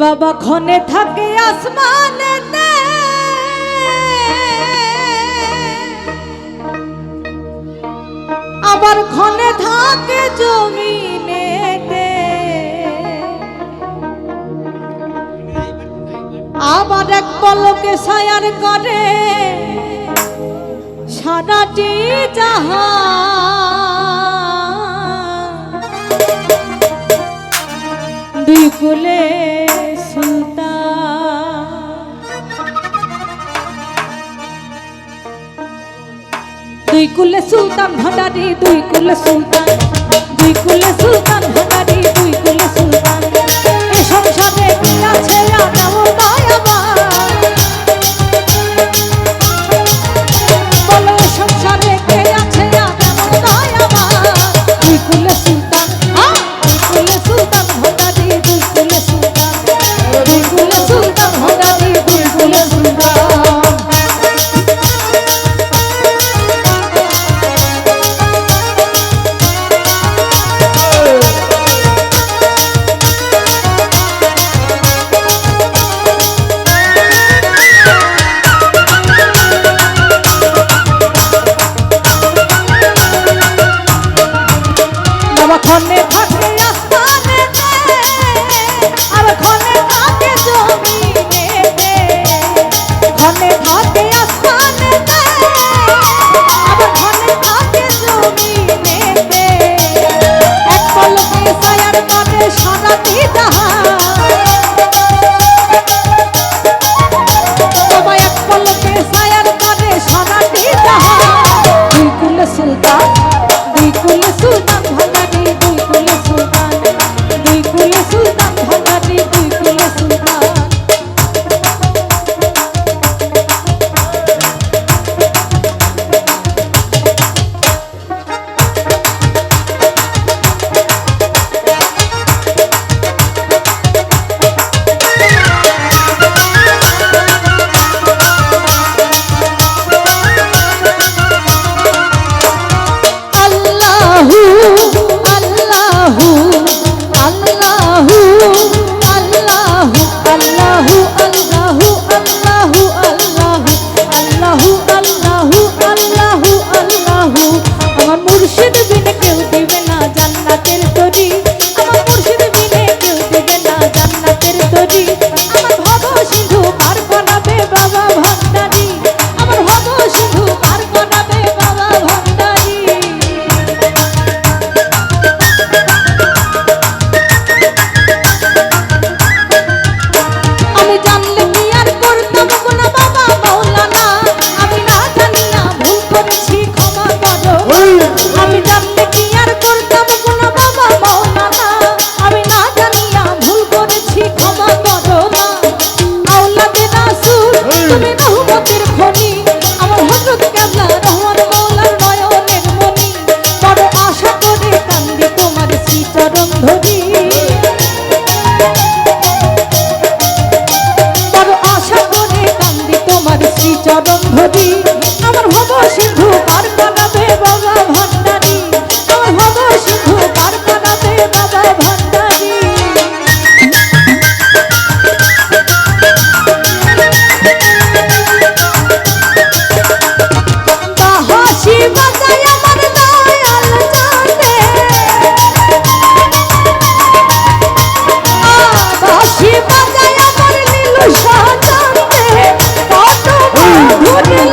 বাবা ক্ষণে থাকে আসমানেতে, আবার ক্ষণে থাকে জমিনেতে, আবার এক পলকে ছায়ার করে সারাটি জাহান। দুই কুলে দুই কুলে সুলতান ভান্ডারি, দুই কুলে সুলতান, দুই কুলে সুলতান ভান্ডারি, দুই কুলে সুলতান। এ সংসারে কি আছে আনাও নয় আমার, বলো এ সংসারে কে আছে আনাও নয় আমার। দুই কুলে সুলতান, দুই কুলে সুলতান ভান্ডারি, দুই কুলে সুলতান, দুই কুলে সুলতান ভান্ডারি, দুই কুলে সুলতান। ক্ষণে থাকে আসমানেতে, আর ক্ষণে থাকে জমিনেতে, ক্ষণে থাকে আসমানেতে, আবার ক্ষণে থাকে জমিনেতে। এক পলকে ছায়ার করে সারাটি জাহান, বাবা এক পলকে ছায়ার করে সারাটি জাহান। দুই কুলে সুলতান, দুই কুলে সুলতান ভান্ডারি, দুই কুলে সুলতান, দুই কুলে সুলতান ভান্ডারি, দুই কুলে সুলতান। আমার ভব সিন্ধু পার কানাবে বাবা ভান্ডারি, আমার ভব সিন্ধু পার কানাবে বাবা ভান্ডারি। বাঁশি বাজায় আমার দয়াল জানে, বাঁশি বাজায় আমার নীলু সাজানে, কত মধুর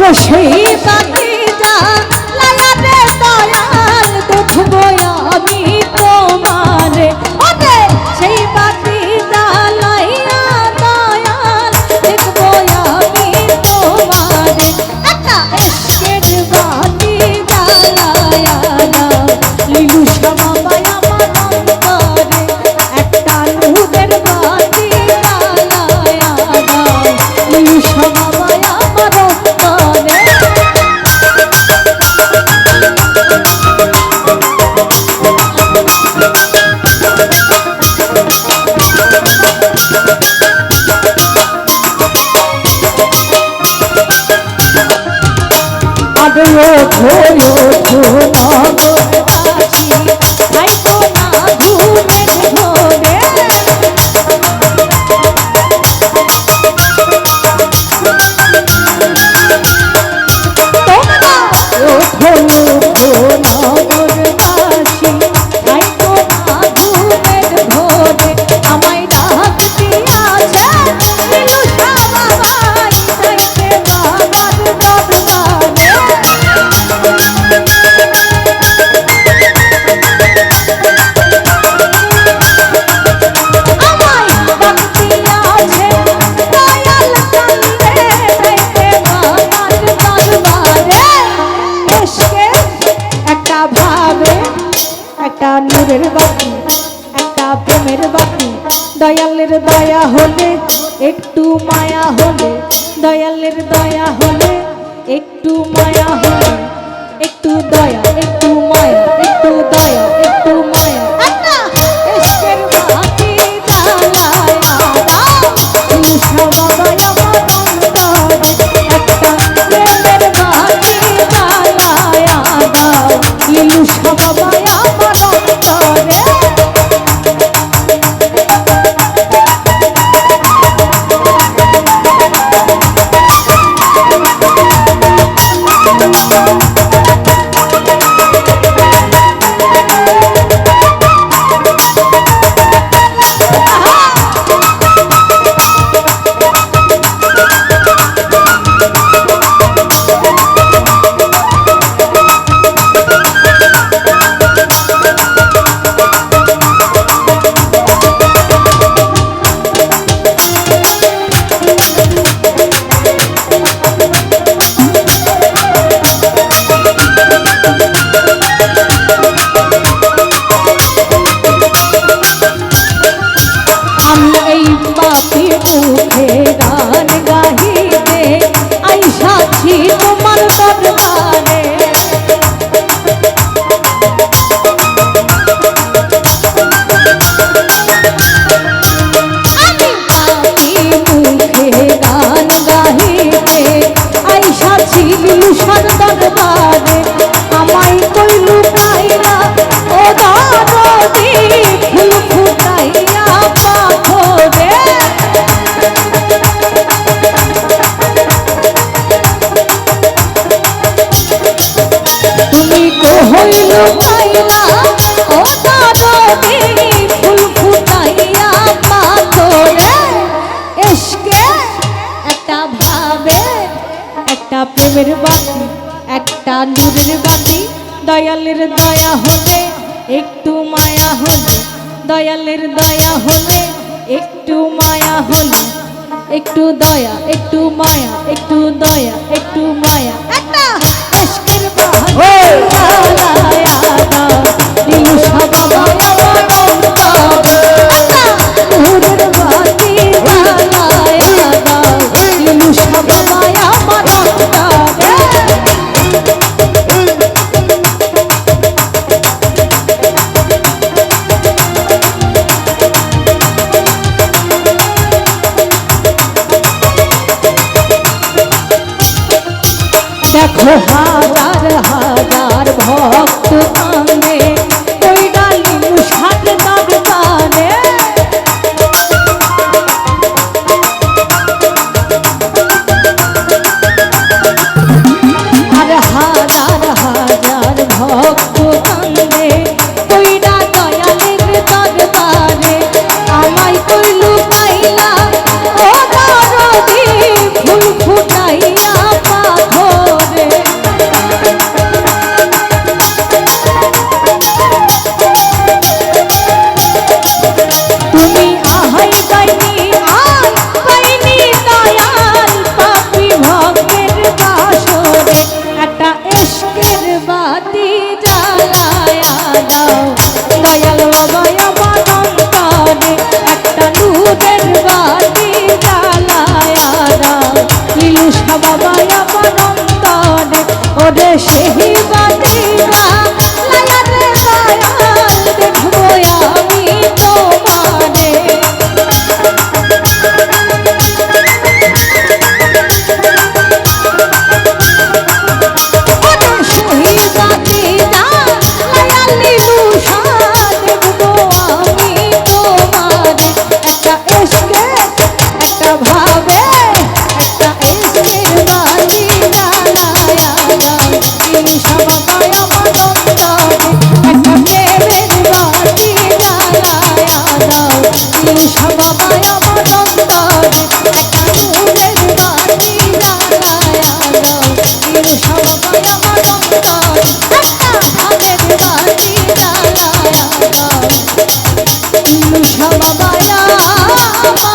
সেই বাতি জ্বালায়ারে দয়াল দেখবো আমি তোমারে ওরে সেই বাতি জ্বালাইয়া দয়াল দেখবো আমি তোমারে একটা ইশকের বাতি জ্বালায়া দাও লিলু শ্যামাবাই আমার অন্তরে একটা নূরের বাতি জ্বালায়া দাও লিলু শ্যামাবাই আমার অন্তরে নূরের বাতি একটা প্রেমের বাতি দয়ালের দয়া হলে একটু মায়া হলে দয়ালের দয়া হলে একটু মায়া হলে একটু দয়া একটু মায়া একটু দয়া একটু মায়া একটা ইশকের বাতি জ্বালায়া দাও লিলু শ্যামাবাই আমার অন্তরে একটা প্রেমের বাতি জ্বালায়া দাও লিলু শ্যামাবাই আমার অন্তরে মুখে গান গাহিতে আইসাছি তোমার দরবারে আমি মুখে গান গাহিতে আইসাছি লিলুসার দরবারে আমায় কইলু পাইলা ও দারদি ফুল ফুটাইয়া পাথরে তুমি কইলু পাইলা ও দারদি ফুল ফুটাইয়া পাথরে ইশকে একটা ভাবে একটা প্রেমের বাতি একটা নূরের বাতি দয়ালের দয়া হলে একটু মায়া হলে দয়ালের দয়া হলে একটু মায়া হলে একটু দয়া একটু মায়া একটু দয়া একটু মায়া একটা ইশকের বাতি জ্বালায়া দাও লিলু শ্যামাবাই আমার অন্তরে একটা নূরের বাতি জ্বালায়া দাও লিলু শ্যামাবাই আমার অন্তরে দেখো হাজার হাজার ভক্ত আনে ওই ডালিম সাত দরবারে আর হাজার হাজার ভক্ত আনে কইরা দয়ালের দরবারে আমায় কইলু পাইলা ও দারদি ফুল ফুটাইয়া পাথর ওরে সেই বাতিরা লায়ারে দয়াল দেখবো আমি তোমারে বাবা